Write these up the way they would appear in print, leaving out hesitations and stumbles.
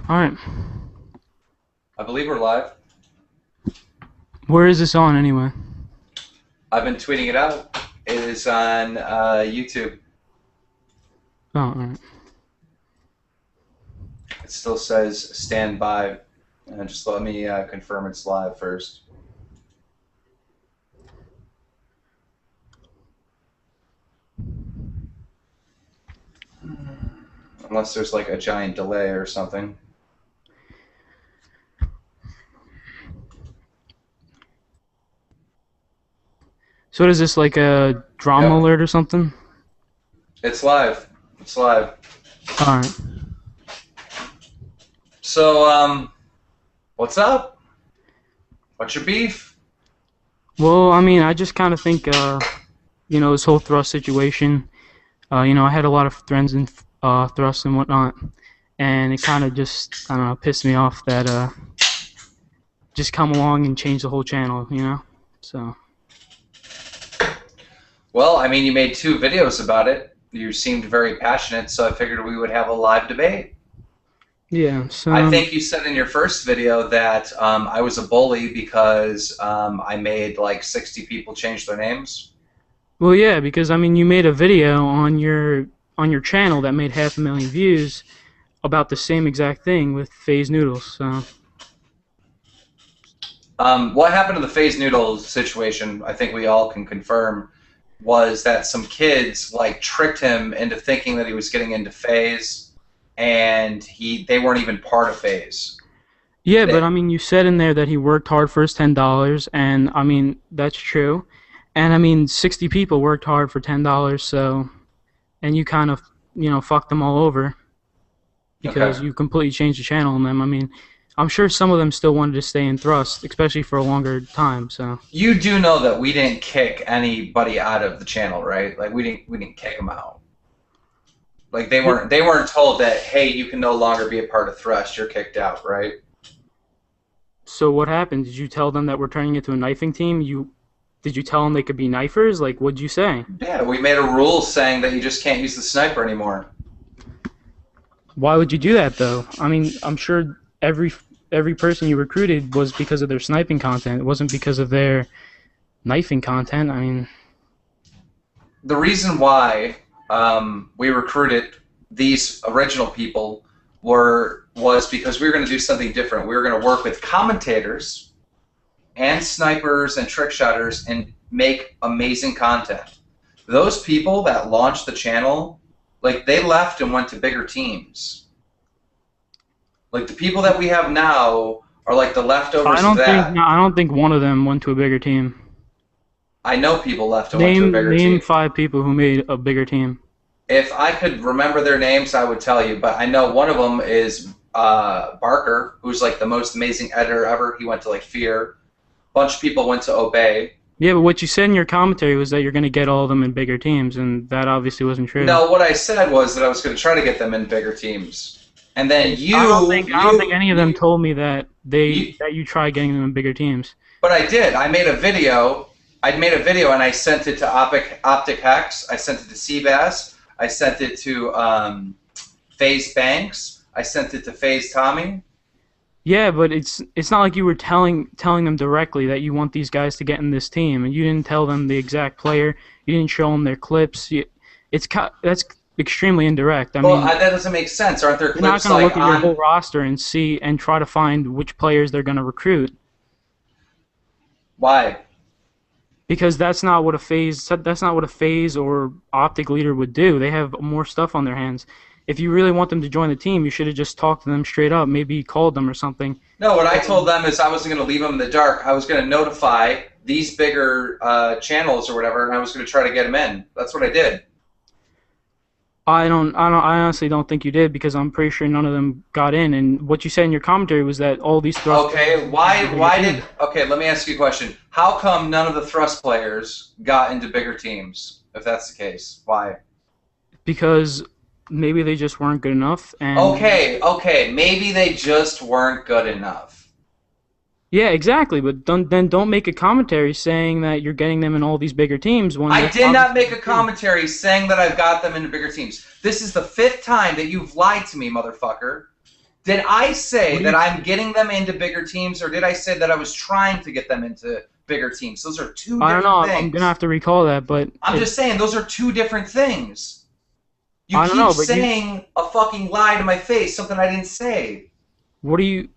Alright. I believe we're live. Where is this on anyway? I've been tweeting it out. It is on YouTube. Oh, alright. It still says stand by. Just let me confirm it's live first. Unless there's like a giant delay or something. So what is this, like a drama Yep. alert or something? It's live. It's live. Alright. So, what's up? What's your beef? Well, I mean, I just kind of think, this whole thrust situation, I had a lot of friends in thrust and whatnot, and it kind of just, I don't know, pissed me off that, just come along and change the whole channel, So, Well, I mean, you made 2 videos about it. You seemed very passionate, so I figured we would have a live debate. yeah, so, I think you said in your first video that I was a bully because I made like 60 people change their names. well, yeah, because, I mean, you made a video on your channel that made 500,000 views about the same exact thing with phase noodles, so... What happened to the phase noodles situation, I think we all can confirm, was that some kids like tricked him into thinking that he was getting into phase, and they weren't even part of phase. Yeah, but I mean, you said in there that he worked hard for his $10, and I mean, that's true. And I mean, 60 people worked hard for $10, so, and you kind of, fucked them all over because Okay. you completely changed the channel on them. I mean, I'm sure some of them still wanted to stay in thrust, especially for a longer time, so. You do know that we didn't kick anybody out of the channel, right? Like we didn't kick them out. Like they weren't told that, hey, you can no longer be a part of Thrust, you're kicked out, right? So what happened? Did you tell them that we're turning into a knifing team? Did you tell them they could be knifers? Like, what'd you say? Yeah, we made a rule saying that you just can't use the sniper anymore. Why would you do that, though? I mean, I'm sure every person you recruited was because of their sniping content. It wasn't because of their knifing content. I mean, The reason why we recruited these original people was because we were going to do something different. We were going to work with commentators and snipers and trick shotters and make amazing content. Those people that launched the channel, like they left and went to bigger teams. Like the people that we have now are like the leftovers of that. I don't think one of them went to a bigger team. I know people left and went to a bigger team. Name 5 people who made a bigger team. If I could remember their names, I would tell you. But I know one of them is Barker, who's like the most amazing editor ever. He went to like Fear. A bunch of people went to Obey. Yeah, but what you said in your commentary was that you're going to get all of them in bigger teams, and that obviously wasn't true. No, what I said was that I was going to try to get them in bigger teams. And then I don't think any of them told me that you tried getting them in bigger teams. But I did. I made a video. I'd made a video and I sent it to Optic Hex. I sent it to Seabass. I sent it to FaZe Banks. I sent it to FaZe Tommy. Yeah, but it's not like you were telling them directly that you want these guys to get in this team, and you didn't tell them the exact player. You didn't show them their clips. That's extremely indirect. I mean, That doesn't make sense. Aren't there you're not clips going to like look at your whole roster and see and try to find which players they're going to recruit. Why? Because that's not what a phase or optic leader would do. They have more stuff on their hands. If you really want them to join the team, you should have just talked to them straight up. Maybe called them or something. No, what I told them is I wasn't going to leave them in the dark. I was going to notify these bigger channels or whatever, and I was going to try to get them in. That's what I did. I honestly don't think you did, because I'm pretty sure none of them got in. And what you said in your commentary was that all these thrust. Okay, okay, let me ask you a question. How come none of the thrust players got into bigger teams? If that's the case, why? Because maybe they just weren't good enough. And Okay, maybe they just weren't good enough. yeah, exactly. But don't make a commentary saying that you're getting them in all these bigger teams. When I did not make a commentary saying that I've got them into bigger teams. This is the 5th time that you've lied to me, motherfucker. Did I say What do that you? I'm getting them into bigger teams, or did I say that I was trying to get them into bigger teams? Those are two I don't know. different I'm gonna things. have to recall that, but I'm just saying those are two different things. You I don't keep know. But you, saying a fucking lie to my face, something I didn't say. what do you?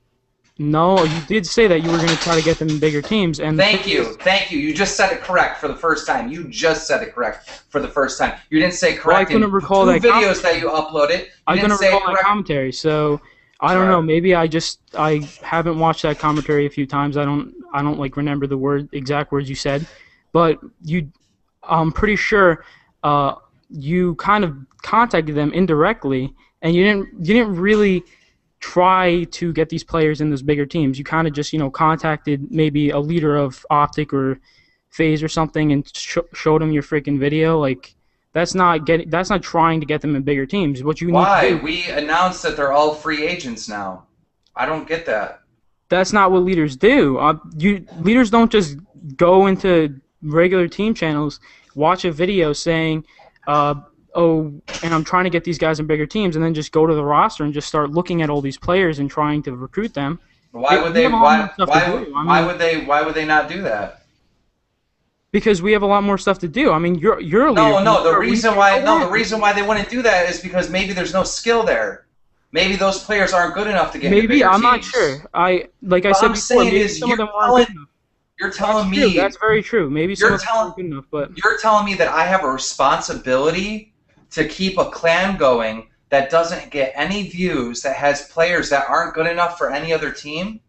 No, you did say that you were gonna try to get them in bigger teams, and the thing Thank you. is, Thank you. You just said it correct for the first time. You just said it correct for the first time. You didn't say well, I correct couldn't in recall two that videos that commentary. you uploaded. You I didn't couldn't say recall it that correct. commentary, so I don't Right. know. Maybe I haven't watched that commentary a few times. I don't like remember the exact words you said, but I'm pretty sure you kind of contacted them indirectly, and you didn't really try to get these players in those bigger teams. You kind of just contacted maybe a leader of Optic or Phase or something and showed them your freaking video. Like that's not trying to get them in bigger teams. What you need to Why? do. We announced that they're all free agents now. I don't get that. That's not what leaders do. You leaders don't just go into regular team channels, watch a video saying, uh, "Oh, and I'm trying to get these guys in bigger teams," and then just go to the roster and just start looking at all these players and trying to recruit them. Why would We have they? a lot more stuff to do. I Why mean, would they? Why would they not do that? because we have a lot more stuff to do. I mean, you're a leader. No, no. The You're a leader reason in why your no, the own reason why they wouldn't do that is because maybe there's no skill there. Maybe those players aren't good enough to get into Maybe bigger I'm not teams. sure. Like I What said I'm before, saying maybe is some of them aren't good enough. you're That's telling true. That's me very true. Maybe some you're of them telling aren't good enough, but you're telling me that I have a responsibility to keep a clan going that doesn't get any views, that has players that aren't good enough for any other team?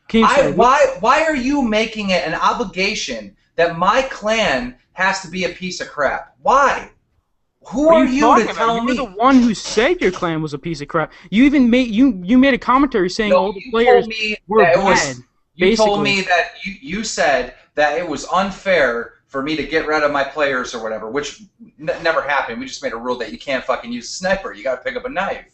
Keemstar, Why are you making it an obligation that my clan has to be a piece of crap? Why? Who what are are you you to talking about? tell You were the me? one who said your clan was a piece of crap. You even you made a commentary saying No, all the players were bad, you told basically. me that you said that it was unfair for me to get rid of my players or whatever, which never happened. We just made a rule that you can't fucking use a sniper. You got to pick up a knife.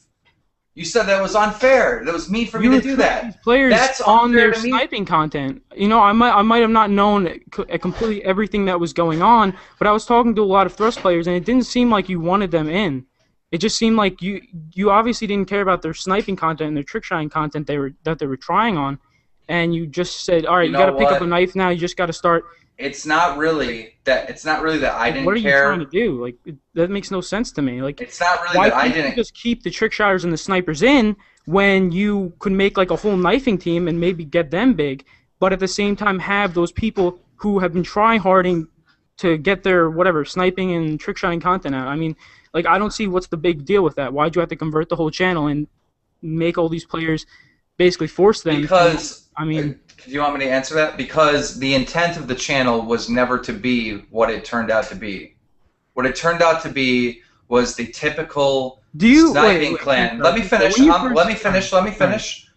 You said that was unfair. That was mean for me You to do recruited these that. players That's on unfair their to me. sniping content. I might have not known completely everything that was going on, but I was talking to a lot of Thrust players, and it didn't seem like you wanted them in. It just seemed like you obviously didn't care about their sniping content and their trick shotting content they were trying on, and you just said, all right, You you got know to pick up a what? knife now. You just got to start. It's not really that. It's not really that I Like, what didn't are you trying to care. do? Like, that makes no sense to me. Like, It's not really why that I couldn't you didn't. just keep the trick shotters and the snipers in when you could make like a whole knifing team and maybe get them big, but at the same time have those people who have been trying harding to get their whatever sniping and trick shotting content out? I mean, like I don't see what's the big deal with that. Why'd you have to convert the whole channel and make all these players basically force them to? Because I mean, do you want me to answer that? Because the intent of the channel was never to be what it turned out to be. What it turned out to be was the typical do you sniping wait, clan. Let me finish. when you Let first me finish. Let me finish.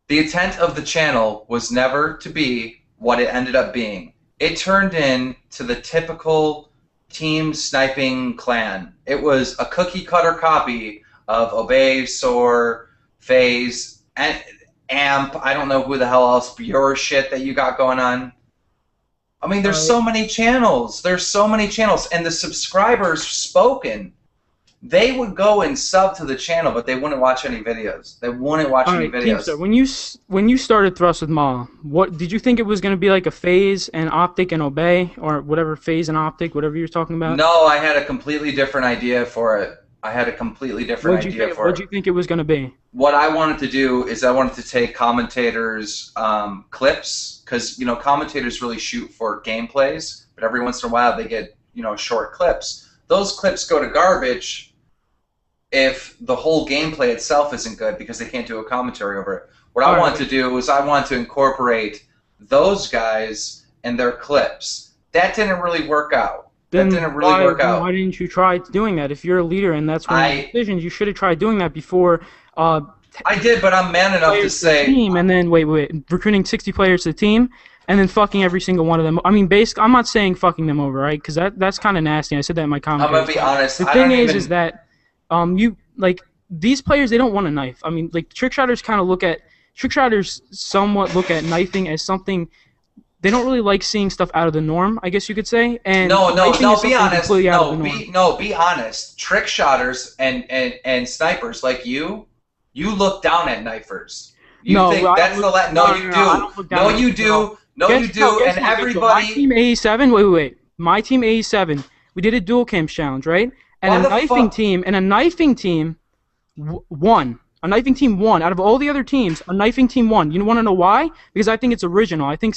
The intent of the channel was never to be what it ended up being. It turned into the typical team sniping clan. It was a cookie cutter copy of Obey, Soar, Phase, and Amp. I don't know who the hell else, your shit that you got going on. I mean, there's so many channels. There's so many channels, and the subscribers spoken. They would go and sub to the channel, but they wouldn't watch any videos. They wouldn't watch all any right, Keemstar, videos. when you started Thrust with Ma, what did you think it was going to be like a phase and optic and obey or whatever phase and optic, whatever you're talking about? No, I had a completely different idea for it. I had a completely different idea for What'd it. you think it was going to be? What I wanted to do is I wanted to take commentators' clips, because commentators really shoot for gameplays, but every once in a while they get short clips. Those clips go to garbage if the whole gameplay itself isn't good because they can't do a commentary over it. What I want to do is I want to incorporate those guys and their clips. That didn't really work out. That didn't really work out. Why didn't you try doing that? If you're a leader and that's one of your decisions, you should have tried doing that before. I did, but I'm man enough to say. Team and then wait, recruiting 60 players to the team and then fucking every single one of them. I mean, I'm not saying fucking them over, right? Because that's kind of nasty. I said that in my commentary. I'm gonna be honest. The thing is that you like these players, they don't want a knife. I mean, like trick shotters somewhat look at knifing as something they don't really like seeing stuff out of the norm, I guess you could say. And No, knifing is be something honest. completely out of the norm. Be honest. Trick shotters and snipers like you look down at knifers. You No, think that's the no, you do. I don't look down No, at you it. do. No, Guess- you do. no, guess And what, guess what? My everybody. team 87. Wait. My team 87. We did a dual cams challenge, right? And Why a the knifing fuck? team won. A knifing team won. Out of all the other teams, a knifing team won. You want to know why? Because I think it's original. I think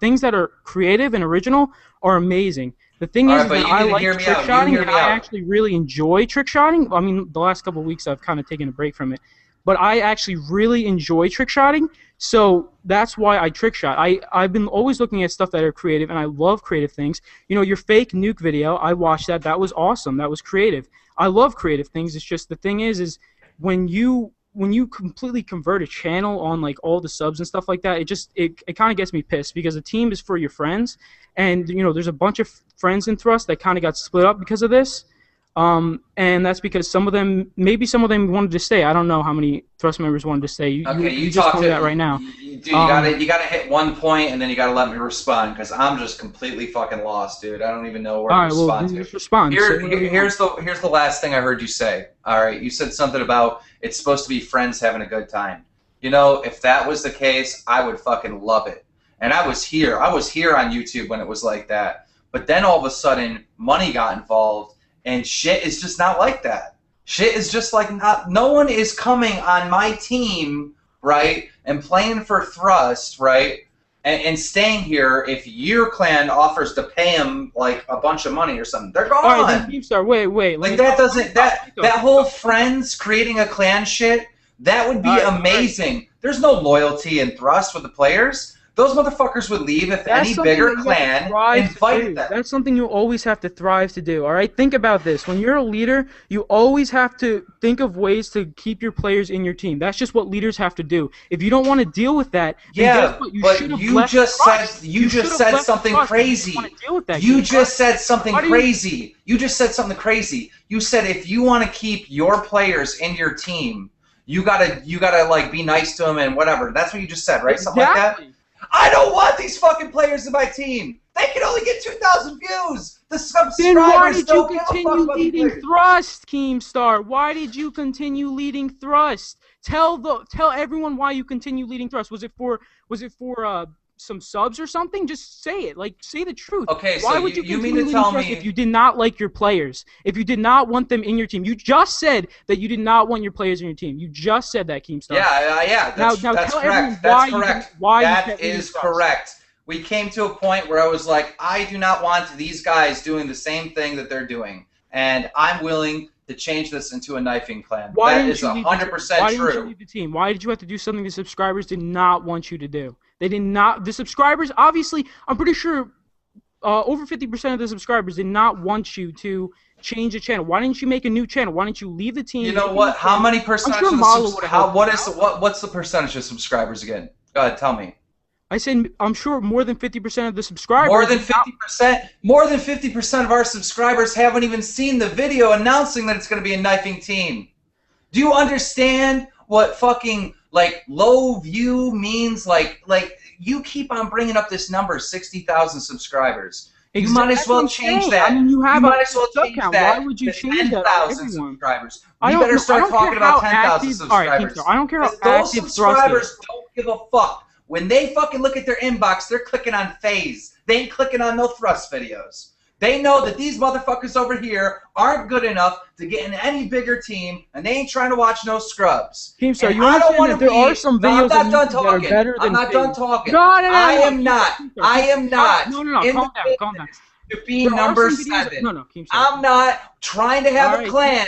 things that are creative and original are amazing. The thing All is right, but that you I need to like hear me trick out. You shotting, hear and me I out. actually really enjoy trick shotting. I mean, the last couple of weeks I've kind of taken a break from it, but I actually really enjoy trick shotting. So that's why I trick shot. I've been always looking at stuff that are creative, and I love creative things. You know, your fake nuke video, I watched that. That was awesome. That was creative. I love creative things. It's just the thing is when you completely convert a channel on like all the subs and stuff like that, it kind of gets me pissed because a team is for your friends, and you know there's a bunch of friends in Thrust that kind of got split up because of this. And that's because maybe some of them wanted to stay. I don't know how many Thrust members wanted to stay. You just told me that right now. Dude, you gotta hit one point and then you gotta let me respond because I'm just completely fucking lost, dude. I don't even know where to respond to. Just respond. Here's the last thing I heard you say. All right, you said something about it's supposed to be friends having a good time. You know, if that was the case, I would fucking love it. And I was here on YouTube when it was like that. But then all of a sudden, money got involved. And shit is just not like that. Shit is just like no one is coming on my team, right, and playing for Thrust, right, and staying here if your clan offers to pay them like a bunch of money or something. They're gone. All right, then Keemstar, wait. Like that whole friends creating a clan shit, that would be amazing. There's no loyalty in Thrust with the players. Those motherfuckers would leave if any bigger clan invited them. That's something you always have to thrive to do, all right? Think about this. When you're a leader, you always have to think of ways to keep your players in your team. That's just what leaders have to do. If you don't want to deal with that, then guess what? You just said something crazy. You just said something crazy. You said if you want to keep your players in your team, you gotta like be nice to them and whatever. That's what you just said, right? Something like that. I don't want these fucking players in my team. They can only get 2,000 views. The subscribers then why did you don't give a continue fuck leading Thrust, Keemstar? Why did you continue leading Thrust? Tell everyone why you continue leading Thrust. Was it for some subs or something? Just say it. Like, say the truth. Okay, why so would you you continue mean to leading tell Thrust me if you did not like your players? If you did not want them in your team? You just said that you did not want your players in your team. You just said that, Keemstar. Yeah. That's correct. That's correct. That is correct. We came to a point where I was like, I do not want these guys doing the same thing that they're doing, and I'm willing to change this into a knifing clan. That is 100% true. Why didn't you leave the team? Why did you have to do something the subscribers did not want you to do? They did not. The subscribers, obviously, I'm pretty sure over 50% of the subscribers did not want you to change the channel. Why didn't you make a new channel? Why didn't you leave the team? You know what? How many percentage what's the percentage of subscribers again? Go ahead, tell me. I said I'm sure more than 50% of the subscribers. More than 50%. More than 50% of our subscribers haven't even seen the video announcing that it's going to be a knifing team. Do you understand what fucking like low view means? Like you keep on bringing up this number, 60,000 subscribers. You might as well change that. I mean, you might as well change that. Why would you change that? 10,000 subscribers. You better start talking about 10,000 subscribers. All right, I don't care how active those subscribers don't give a fuck. When they fucking look at their inbox, they're clicking on FaZe. They ain't clicking on no Thrust videos. They know that these motherfuckers over here aren't good enough to get in any bigger team, and they ain't trying to watch no scrubs. Keemstar, you understand that there are some videos that are better than I'm not done talking. No, I am not. No, calm down. To be number 7. No, Keemstar. I'm not trying to have a clan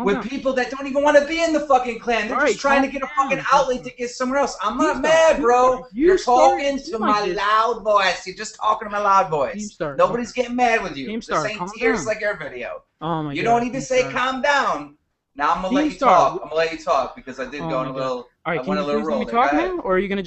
with people that don't even want to be in the fucking clan. They're just trying to get a fucking outlet to get somewhere else. I'm not mad, bro. You're talking to my loud voice. You're just talking to my loud voice. Nobody's getting mad with you. This ain't tears like your video. Oh my God. You don't need to say calm down. Now I'm gonna let you talk. I'm gonna let you talk because I did go in a little. All right, can you please let me talk now, or are you gonna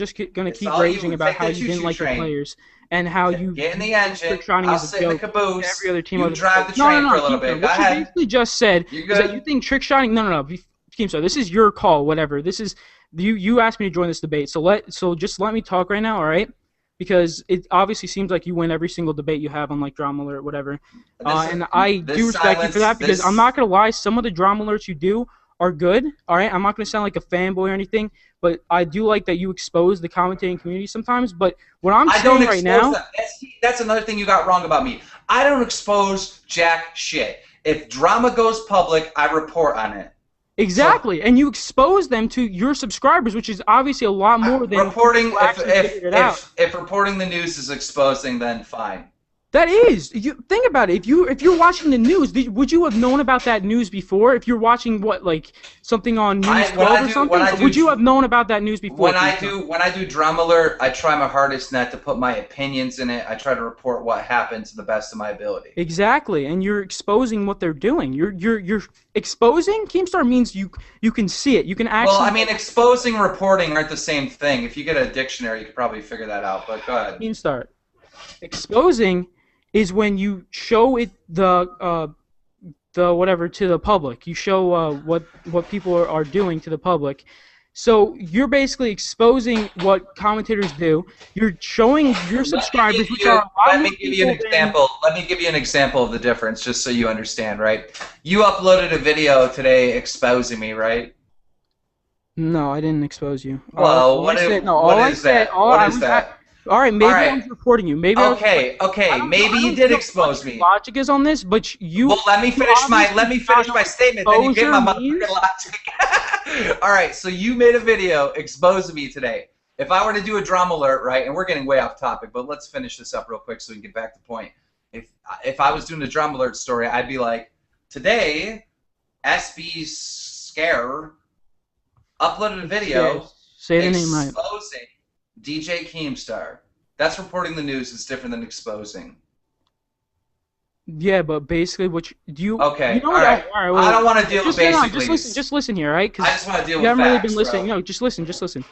keep raging about how you didn't like your players and how you get in the engine? I'll sit in the caboose. Every other team you drive the train for a little bit. Go ahead. What you basically just said is that you think trick shotting. No, Keemstar, this is your call. Whatever. This is you asked me to join this debate, so just let me talk right now. All right. because it obviously seems like you win every single debate you have on like Drama Alert or whatever. This And I do this respect you for silence that because I'm this not gonna lie, some of the Drama Alerts you do are good. All right, I'm not gonna sound like a fanboy or anything, but I do like that you expose the commentating community sometimes. But what I'm I don't saying right expose now, them. That's another thing you got wrong about me. I don't expose jack shit. If drama goes public, I report on it. So exactly, and you expose them to your subscribers, which is obviously a lot more than reporting, people if actually figured it out. if reporting the news is exposing, then fine. That is, you think about it. If you're watching the news, would you have known about that news before? If you're watching what like something on News 12 or something, would you have known about that news before? When I do Drama Alert, I try my hardest not to put my opinions in it. I try to report what happened to the best of my ability. Exactly, and you're exposing what they're doing. You're exposing. Keemstar means you can see it. You can actually. Well, I mean, exposing and reporting aren't the same thing. If you get a dictionary, you could probably figure that out. But go ahead. Keemstar. Exposing is when you show it the whatever to the public. You show what people are doing to the public. So you're basically exposing what commentators do. You're showing your subscribers, which are a lot Let more me give you an people example. Let me give you an example of the difference, just so you understand, right? You uploaded a video today exposing me, right? No, I didn't expose you. Well, what is that? What is that? All right, maybe All right. I was reporting you. Maybe Okay, maybe you did expose me. Logic is on this, but you. Well, let me finish my statement. Then you get my motherfucking logic. All right, so you made a video exposing me today. If I were to do a Drama Alert, right, and we're getting way off topic, but let's finish this up real quick so we can get back to the point. If I was doing a Drama Alert story, I'd be like, today, SB Scare uploaded a video Say the name right. exposing DJ Keemstar. That's reporting the news. It's different than exposing. Yeah, but basically, what do you? Okay, You know all right. All right, well, I don't want to deal with basically. Just listen here, right? I just want to deal you with haven't really facts, been listening. bro. No, just listen.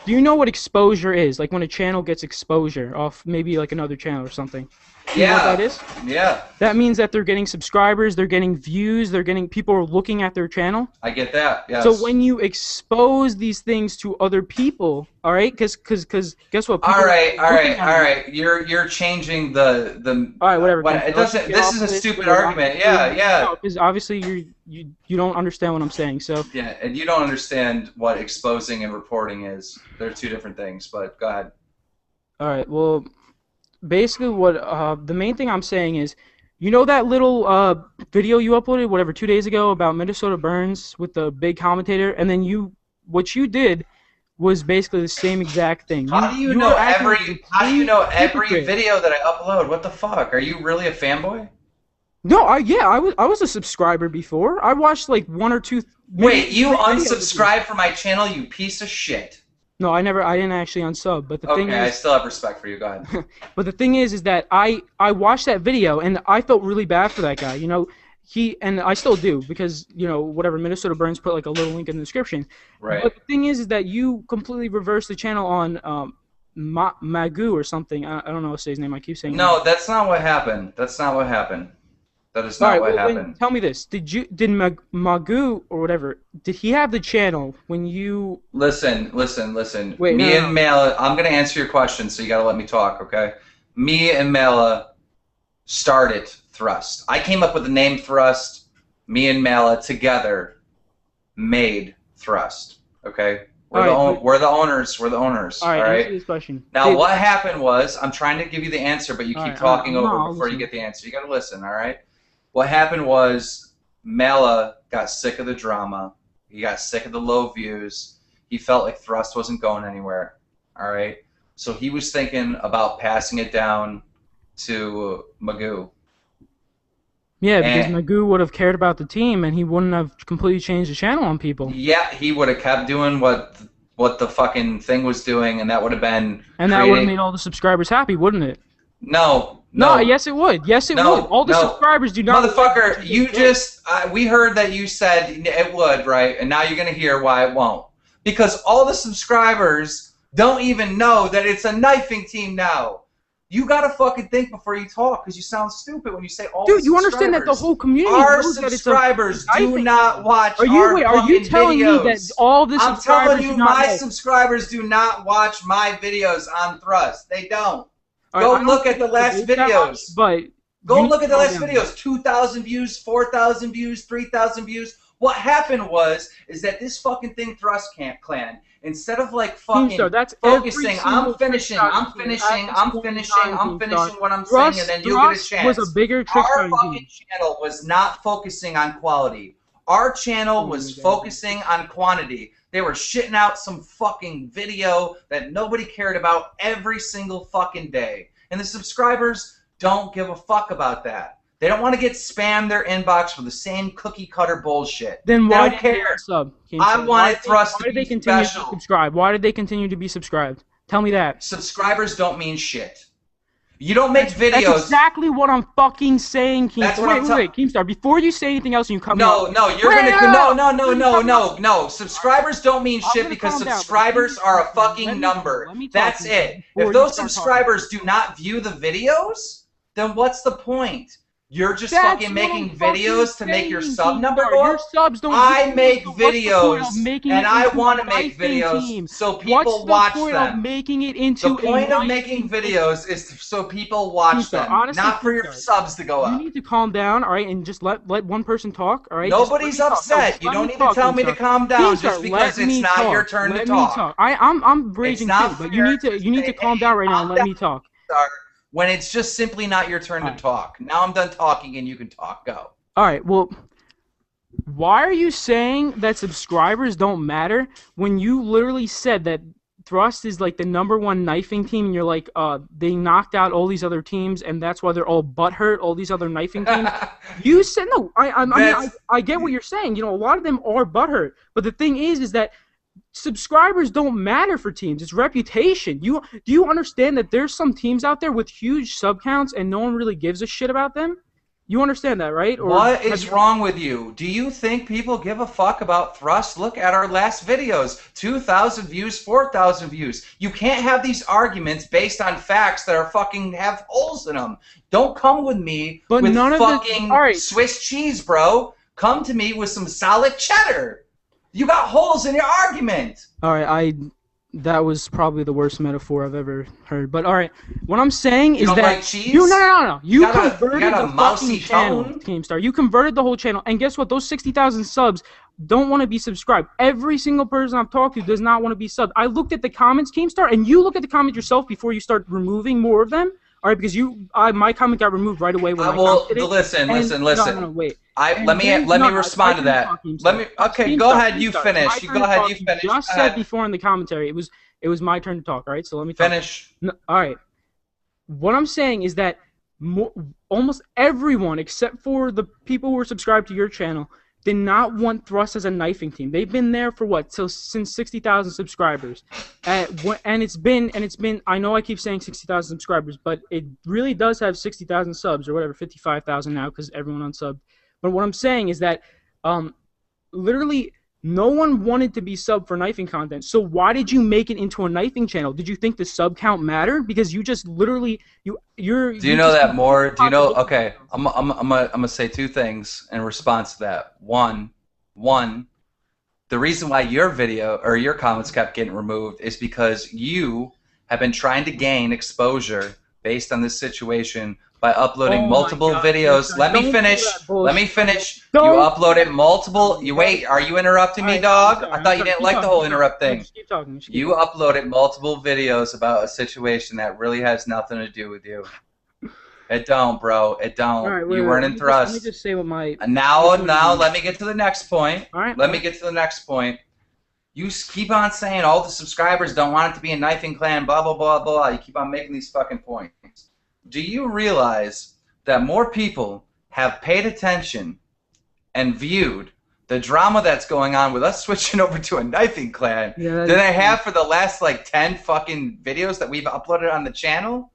Do you know what exposure is? Like when a channel gets exposure off maybe like another channel or something. Do you know what that is? Yeah. That means that they're getting subscribers, they're getting views, they're getting people are looking at their channel. I get that. Yes. So when you expose these things to other people, all right? Because guess what? All right. You're changing the. All right, whatever. It doesn't. This is a stupid argument. Yeah. No, because obviously you don't understand what I'm saying. So. Yeah, and you don't understand what exposing and reporting is. They're two different things. But go ahead. All right. Well, basically, what the main thing I'm saying is, you know that little video you uploaded, whatever, 2 days ago about Minnesota Burns with the big commentator, and then what you did was basically the same exact thing. How do you know every video that I upload? What the fuck? Are you really a fanboy? No, I was a subscriber before. I watched like one or two. Wait, you unsubscribed from my channel, you piece of shit. No, I didn't actually unsub. But the thing is, I still have respect for you. Go ahead. But the thing is that I watched that video and I felt really bad for that guy. You know, and I still do because whatever Minnesota Burns put like a little link in the description. Right. But the thing is that you completely reversed the channel on Magoo or something. I don't know how to say his name. I keep saying. No, that's not what happened. That is not what happened. Tell me this: did Magoo or whatever? Did he have the channel when you? Listen. Wait, and Mela, I'm gonna answer your question, so you gotta let me talk, okay? Me and Mela started Thrust. I came up with the name Thrust. Me and Mela together made Thrust. Okay. We're the owners. We're the owners. All right. Right? Answer this question. Now, what happened was, I'm trying to give you the answer, but you keep talking over before you get the answer. You gotta listen. All right. What happened was Mela got sick of the drama. He got sick of the low views. He felt like Thrust wasn't going anywhere. All right. So he was thinking about passing it down to Magoo. Yeah, because Magoo would have cared about the team, and he wouldn't have completely changed the channel on people. Yeah, he would have kept doing what the fucking thing was doing, and that would have been. And that would have made all the subscribers happy, wouldn't it? No. Yes, it would. Yes, it would. All the subscribers do not. Motherfucker, you just we heard that you said it would, right? And now you're gonna hear why it won't. Because all the subscribers don't even know that it's a knifing team now. You gotta fucking think before you talk, because you sound stupid when you say all Dude, the you understand that the whole community Our knows that it's subscribers I do think not watch Are our you fucking telling me that videos. all the I'm subscribers telling you, do not my know? subscribers do not watch my videos on Thrust. They don't. All Go right, look at the last videos. But Go you look at the last down. videos. 2,000 views, 4,000 views, 3,000 views. What happened is that this fucking thing, Thrust Camp Clan, instead of like fucking Keemstar, that's focusing, I'm finishing what I'm saying, and then you get a chance. Was a bigger Our fucking channel was not focusing on quality. Our channel was focusing on quantity. They were shitting out some fucking video that nobody cared about every single fucking day. And the subscribers don't give a fuck about that. They don't want to get spammed their inbox for the same cookie cutter bullshit. Then why don't care. Sub? I wanted Thrust to be special. Subscribe? Why did they continue to be subscribed? Tell me that. Subscribers don't mean shit. You don't make videos. That's exactly what I'm fucking saying, Keemstar. Wait, Keemstar. Before you say anything else, and you cut me off. No. Subscribers don't mean shit because subscribers are a fucking number. That's it. If those subscribers do not view the videos, then what's the point? You're just fucking making videos to make your sub number go up? I make videos, and I want to make videos so people watch them. The point of making videos is so people watch them, not for your subs to go up. You need to calm down, all right, and just let one person talk, all right? Nobody's upset. You don't need to tell me to calm down just because it's not your turn to talk. I'm raging too, but you need to calm down right now and let me talk. When it's just simply not your turn to talk. Now I'm done talking and you can talk. Go. All right, well, why are you saying that subscribers don't matter when you literally said that Thrust is like the #1 knifing team and you're like, they knocked out all these other teams and that's why they're all butthurt, all these other knifing teams? You said, no, I get what you're saying. You know, a lot of them are butthurt. But the thing is that subscribers don't matter for teams. It's reputation. Do you understand that there's some teams out there with huge sub counts and no one really gives a shit about them? You understand that, right? Or what is wrong with you? Do you think people give a fuck about Thrust? Look at our last videos. 2,000 views, 4,000 views. You can't have these arguments based on facts that are fucking have holes in them. Don't come with me with fucking Swiss cheese, bro. Come to me with some solid cheddar. You got holes in your argument. All right, that was probably the worst metaphor I've ever heard. But all right, what I'm saying is that like cheese? No. You converted the fucking channel, Keemstar. You converted the whole channel, and guess what? Those 60,000 subs don't want to be subscribed. Every single person I've talked to does not want to be subbed. I looked at the comments, Keemstar, and you look at the comments yourself before you start removing more of them. All right, because my comment got removed right away when listen. No, wait. Let me respond to that. Go ahead. You finish. You go ahead. You finish. You just said before in the commentary it was my turn to talk. All right, so let me finish. No, all right. What I'm saying is that almost everyone except for the people who are subscribed to your channel did not want Thrust as a knifing team. They've been there for what? Since 60,000 subscribers. And it's been I know I keep saying 60,000 subscribers, but it really does have 60,000 subs or whatever, 55,000 now because everyone unsubbed. But what I'm saying is that literally no one wanted to be subbed for knifing content. So why did you make it into a knifing channel? Did you think the sub count mattered? Because you just literally you're. Do you know that more? Do you know? Okay, I'm gonna say two things in response to that. One, the reason why your video or your comments kept getting removed is because you have been trying to gain exposure based on this situation by uploading multiple videos. Let me finish. You uploaded multiple. Are you interrupting me, dog? I thought you didn't like the whole interrupt thing. Keep talking. You uploaded multiple videos about a situation that really has nothing to do with you. It don't, bro. It don't. Right, you weren't in Thrust. Let me just say what my. Now, let me get to the next point. All right. Let me get to the next point. You keep on saying all the subscribers don't want it to be a knifing clan, blah, blah, blah, blah. You keep on making these fucking points. Do you realize that more people have paid attention and viewed the drama that's going on with us switching over to a knifing clan than they have for the last like 10 fucking videos that we've uploaded on the channel?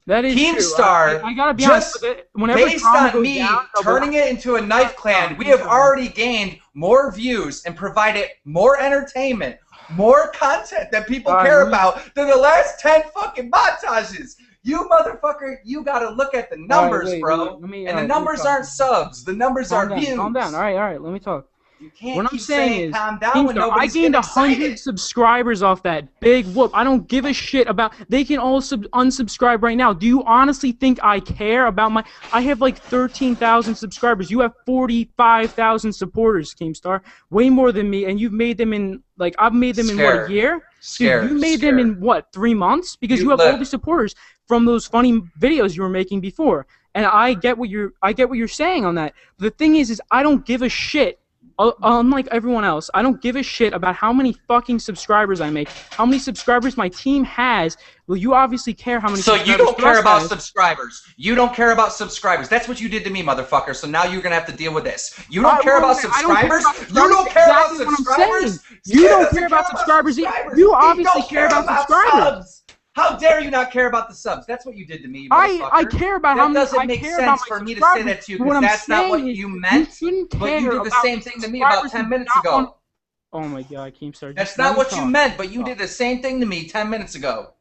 That is Keemstar, I gotta be honest, based on me turning it into a knife clan, we have already gained more views and provided more entertainment, more content that people care about than the last 10 fucking montages. You motherfucker, you gotta look at the All right, numbers, wait, bro. let me, And the let me numbers talk. aren't subs. The numbers are views. Calm down. All right. Let me talk. You can't What I'm keep saying saying is, calm down when Keemstar, I nobody's gained getting 100 excited. subscribers off that big whoop. I don't give a shit about. They can all unsubscribe right now. Do you honestly think I care about my? I have like 13,000 subscribers. You have 45,000 supporters, Keemstar. Way more than me, and you've made them in like I've made them in what, a year? Dude, you made them in what, 3 months? Because you have all these supporters from those funny videos you were making before. And I get what you're saying on that. But the thing is I don't give a shit. Unlike everyone else, I don't give a shit about how many fucking subscribers I make, how many subscribers my team has. Well, you obviously care how many subscribers you don't care about has. subscribers. You don't care about subscribers. That's what you did to me, motherfucker. So now you're going to have to deal with this. You don't care about subscribers? You don't care about subscribers? You don't care about subscribers. You obviously care about subscribers. How dare you not care about the subs? That's what you did to me, I care about how many. That doesn't make sense for me to say that to you because that's not what you meant. But you did the same thing to me about 10 minutes ago. Oh my God, Keemstar. That's not what you meant, but you did the same thing to me 10 minutes ago.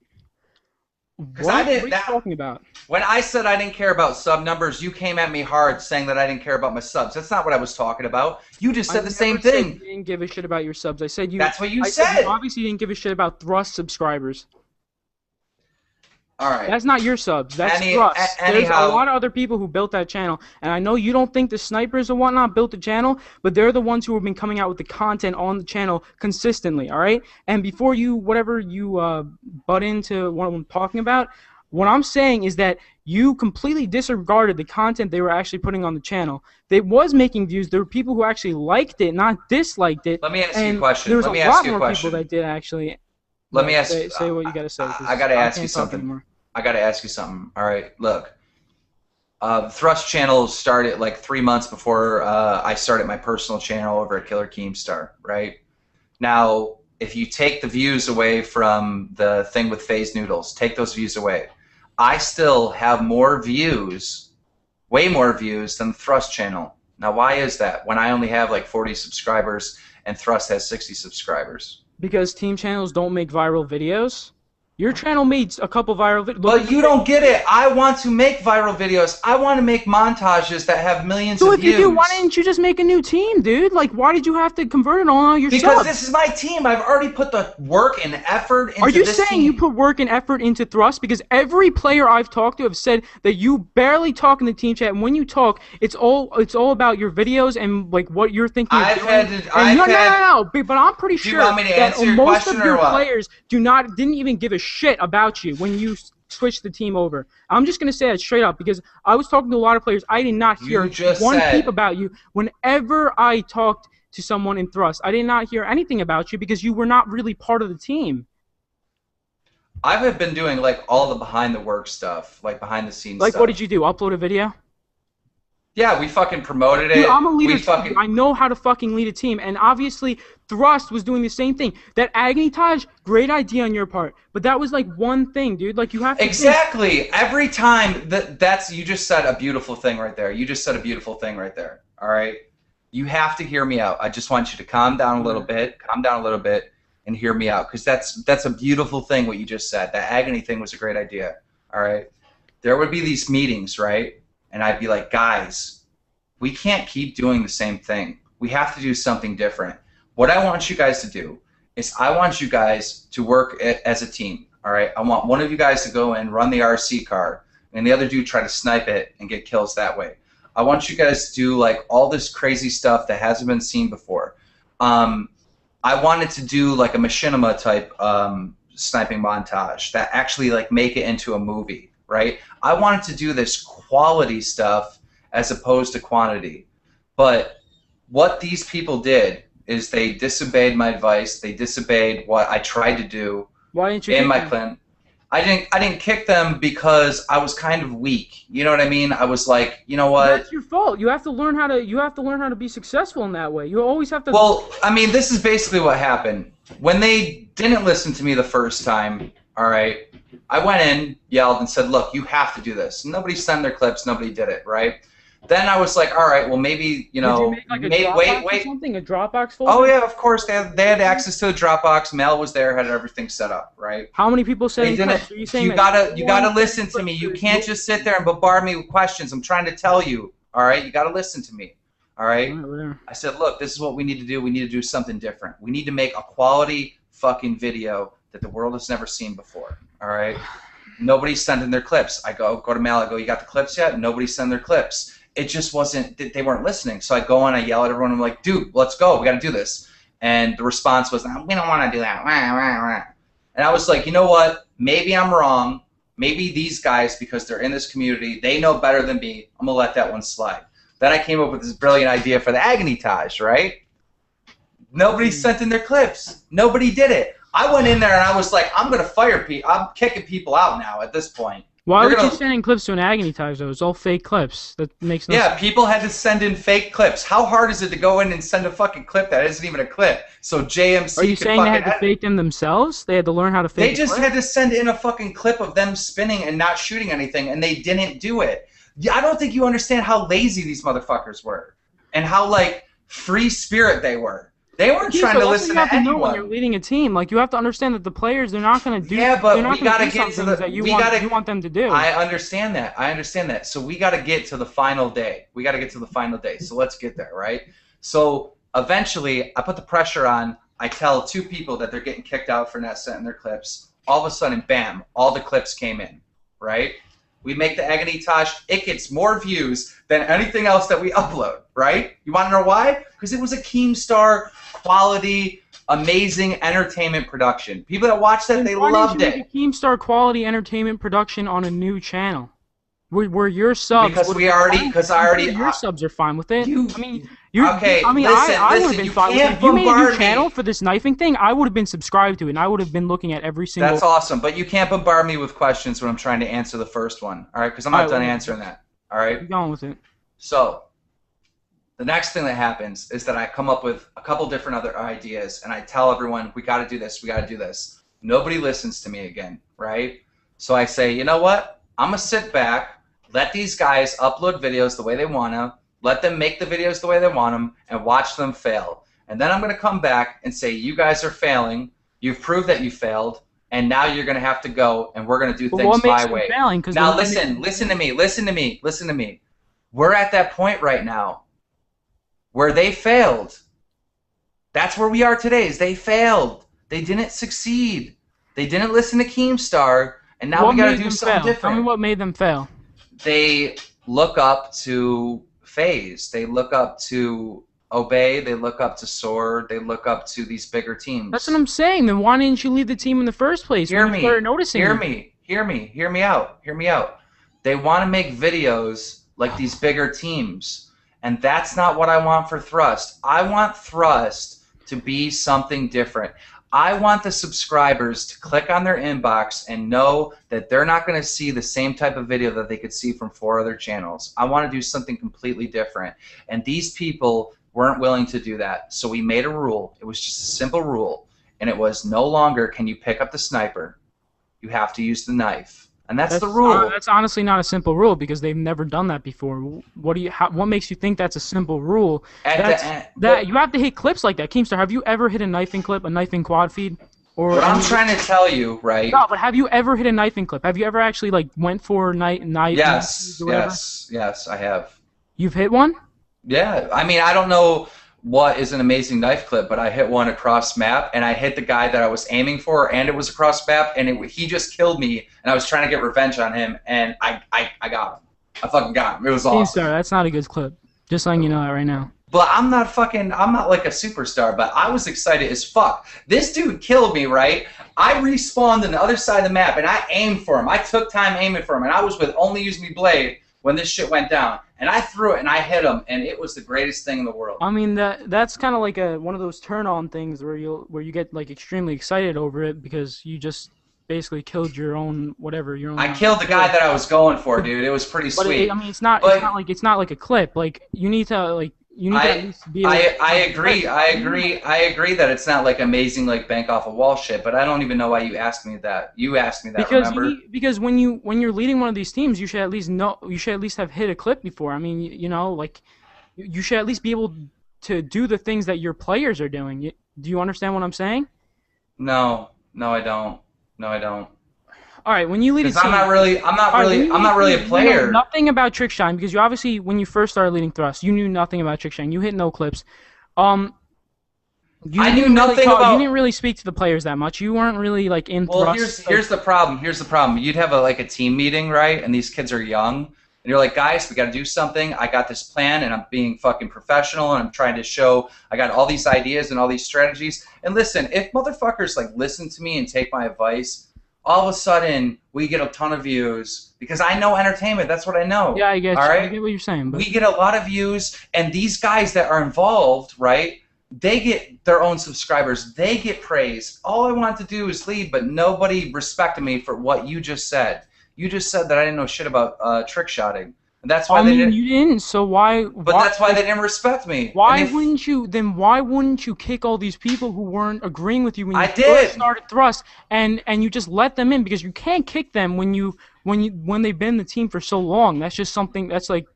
What are you talking about? When I said I didn't care about sub numbers, you came at me hard saying that I didn't care about my subs. That's not what I was talking about. You just said the same thing. You didn't give a shit about your subs. I said you. That's what you said. You obviously didn't give a shit about Thrust subscribers. All right. That's not your subs. That's Thrust. There's a lot of other people who built that channel, and I know you don't think the snipers and whatnot built the channel, but they're the ones who have been coming out with the content on the channel consistently. All right. And before you, whatever you butt into what I'm talking about, what I'm saying is that you completely disregarded the content they were actually putting on the channel. They was making views. There were people who actually liked it, not disliked it. Let me ask you a question. There was a lot more people that did actually. Let me ask you. Say what you gotta say. I gotta ask you something. I gotta ask you something. All right, look. Thrust channel started like 3 months before I started my personal channel over at Killer Keemstar, right? Now, if you take the views away from the thing with Phase Noodles, take those views away. I still have more views, way more views than the Thrust channel. Now, why is that? When I only have like 40 subscribers and Thrust has 60 subscribers. Because team channels don't make viral videos? Your channel made a couple viral videos. But you don't get it. I want to make viral videos. I want to make montages that have millions of views. So if you do, why didn't you just make a new team, dude? Like, why did you have to convert it on all your subs? Because this is my team. I've already put the work and effort into this team. Are you saying you put work and effort into Thrust? Because every player I've talked to have said that you barely talk in the team chat, and when you talk, it's all about your videos and like what you're thinking of doing. No. But I'm pretty sure that most of your players didn't even give a shit about you when you switch the team over. I'm just going to say that straight up because I was talking to a lot of players. I did not hear one peep about you. Whenever I talked to someone in Thrust, I did not hear anything about you because you were not really part of the team. I have been doing like all the behind the work stuff, like behind the scenes stuff. Like what did you do? Upload a video? Yeah, we fucking promoted it. Dude, I'm a leader. I know how to fucking lead a team, and obviously Thrust was doing the same thing. That Agony Taj, great idea on your part, but that was like one thing, dude. Like you have to exactly every time that's you just said a beautiful thing right there. You just said a beautiful thing right there. All right, you have to hear me out. I just want you to calm down a little bit, and hear me out because that's a beautiful thing what you just said. That Agony thing was a great idea. All right, there would be these meetings, right? And I'd be like, guys, we can't keep doing the same thing. We have to do something different. What I want you guys to do is I want you guys to work as a team, all right? I want one of you guys to go in, run the RC car, and the other dude try to snipe it and get kills that way. I want you guys to do like all this crazy stuff that hasn't been seen before. I wanted to do like a machinima type sniping montage that actually like make it into a movie, right? I wanted to do this quality stuff as opposed to quantity. But what these people did is they disobeyed my advice. They disobeyed what I tried to do. Why didn't you in my clan? I didn't kick them because I was kind of weak. You know what I mean? I was like, you know what? That's your fault. You have to learn how to be successful in that way. You always have to. Well, I mean, this is basically what happened. When they didn't listen to me the first time, all right, I went in, yelled, and said, look, you have to do this. Nobody sent their clips. Nobody did it, right? Then I was like, all right, well maybe Did you make like a Dropbox or wait. something? A Dropbox Oh folder? yeah, of course they had access to the Dropbox. Mel was there, had everything set up, right? How many people They sending didn't. clips? Are you saying that no You one gotta sending listen to me. clips You to can't you? just sit there and bombard me with questions. I'm trying to tell you. All right, you gotta listen to me. All All right. right, whatever. I said, look, this is what we need to do. We need to do something different. We need to make a quality fucking video that the world has never seen before. All right. Nobody's sending their clips. I go to Mal. I go, you got the clips yet? Nobody's sending their clips. It just wasn't. They weren't listening. So I go and I yell at everyone. I'm like, dude, let's go. We got to do this. And the response was, we don't want to do that. And I was like, you know what? Maybe I'm wrong. Maybe these guys, because they're in this community, they know better than me. I'm gonna let that one slide. Then I came up with this brilliant idea for the Agony-tage, right? Nobody sent in their clips. Nobody did it. I went in there and I was like, I'm gonna fire people. I'm kicking people out now at this point. Why You're would gonna, you send in clips to an Agony-tage though? It's all fake clips. That makes no sense. yeah, people had to send in fake clips. How hard is it to go in and send a fucking clip that isn't even a clip? So JMC Are you could saying they fucking had to fake them themselves? They had to learn how to fake They just clip? had to send in a fucking clip of them spinning and not shooting anything, and they didn't do it. I don't think you understand how lazy these motherfuckers were, and how like free spirit they were. They weren't Okay, trying so to that's listen what you to have to know when you're anyone. leading a team. Like you have to understand that the players they're not going to do. Yeah, but they're not we going gotta to do get to some the. things that you We want. gotta. You want them to do. I understand that. I understand that. So we gotta get to the final day. We gotta get to the final day. So let's get there, right? So eventually, I put the pressure on. I tell two people that they're getting kicked out for not sending their clips. All of a sudden, bam! All the clips came in, right? We make the Agony-tage. It gets more views than anything else that we upload, right? You want to know why? Because it was a Keemstar quality, amazing entertainment production. People that watched that, they loved Why didn't you it. make a Keemstar quality entertainment production on a new channel? Where your subs Because would we be already, fine. because I I'm already, sure your subs are fine with it. you, I mean, you. okay, I mean, listen, I would have listen, been you fine with it. can't If you made a new bombard channel me. for this knifing thing, I would have been subscribed to it, and I would have been looking at every single. That's awesome, but you can't bombard me with questions when I'm trying to answer the first one, all right? Because I'm not done answering that, all right? Keep going with it. So the next thing that happens is that I come up with a couple different other ideas, and I tell everyone, we got to do this, we got to do this. Nobody listens to me again, right? So I say, you know what? I'm going to sit back, let these guys upload videos the way they want to, let them make the videos the way they want them, and watch them fail. And then I'm going to come back and say, you guys are failing, you've proved that you failed, and now you're going to have to go, and we're going to do But things what makes my them way. failing? Now listen to me. We're at that point right now where they failed. That's where we are today. Is they failed. They didn't succeed. They didn't listen to Keemstar, and now we got to do something different. Tell me what made them fail. They look up to FaZe. They look up to Obey. They look up to Sword. They look up to these bigger teams. That's what I'm saying. Then why didn't you leave the team in the first place? Hear when me. You started noticing Hear them? me. Hear me. Hear me out. Hear me out. They want to make videos like these bigger teams, and that's not what I want for Thrust. I want Thrust to be something different. I want the subscribers to click on their inbox and know that they're not going to see the same type of video that they could see from 4 other channels. I want to do something completely different. And these people weren't willing to do that. So we made a rule. It was just a simple rule. And it was no longer can you pick up the sniper. You have to use the knife. And that's the rule. That's honestly not a simple rule because they've never done that before. What makes you think that's a simple rule? You have to hit clips like that. Keemstar, have you ever hit a knifing clip, a knifing quad feed? What I'm trying to tell you, right? No, but have you ever hit a knifing clip? Have you ever actually like went for knife? Yes, yes, I have. You've hit one? Yeah, I mean, I don't know what is an amazing knife clip, but I hit one across map, and I hit the guy that I was aiming for, and it was across map, and he just killed me, and I was trying to get revenge on him, and I got him. I fucking got him. It was awesome. Keemstar, that's not a good clip. Just letting you know that right now. But I'm not like a superstar, but I was excited as fuck. This dude killed me, right? I respawned on the other side of the map, and I aimed for him. I took time aiming for him, and I was with only using me blade when this shit went down. And I threw it, and I hit him, and it was the greatest thing in the world. I mean, that's kind of like one of those turn-on things where you get like extremely excited over it because you just basically killed your own whatever. I killed the guy that I was going for, dude. It was pretty sweet. I mean, it's not like a clip. Like you need to like you need to at least be able I to agree. I agree that it's not like amazing like bank off a wall shit. But I don't even know why you asked me that. You asked me that. because Remember? because when you're leading one of these teams, you should at least know you should at least have hit a clip before. I mean, like you should at least be able to do the things that your players are doing. Do you understand what I'm saying? No, no, I don't. No, I don't. All right, when you lead a Because team, all right, when you I'm lead not a really a team, you know player. nothing about trick shotting because you obviously when you first started leading thrust, you knew nothing about trick shotting. You hit no clips. Um, I knew nothing you about. didn't really speak to the players that much. You weren't really like in Well, thrust. here's the problem. Here's the problem. You'd have like a team meeting, right? And these kids are young, and you're like, guys, we got to do something. I got this plan, and I'm being fucking professional, and I'm trying to show I got all these ideas and all these strategies. And listen, if motherfuckers like listen to me and take my advice, all of a sudden we get a ton of views because I know entertainment. That's what I know. Yeah, I get All you. right? I get what you're saying, but We get a lot of views, and these guys that are involved, right? They get their own subscribers. They get praise. All I want to do is lead, but nobody respected me for what you just said. You just said that I didn't know shit about trick shotting, and that's why I they mean, didn't. you didn't. So why? But that's why they didn't respect me. Why And if, wouldn't you? Then why wouldn't you kick all these people who weren't agreeing with you when you I first did. started thrust, and you just let them in because you can't kick them when they've been in the team for so long. That's just something that's like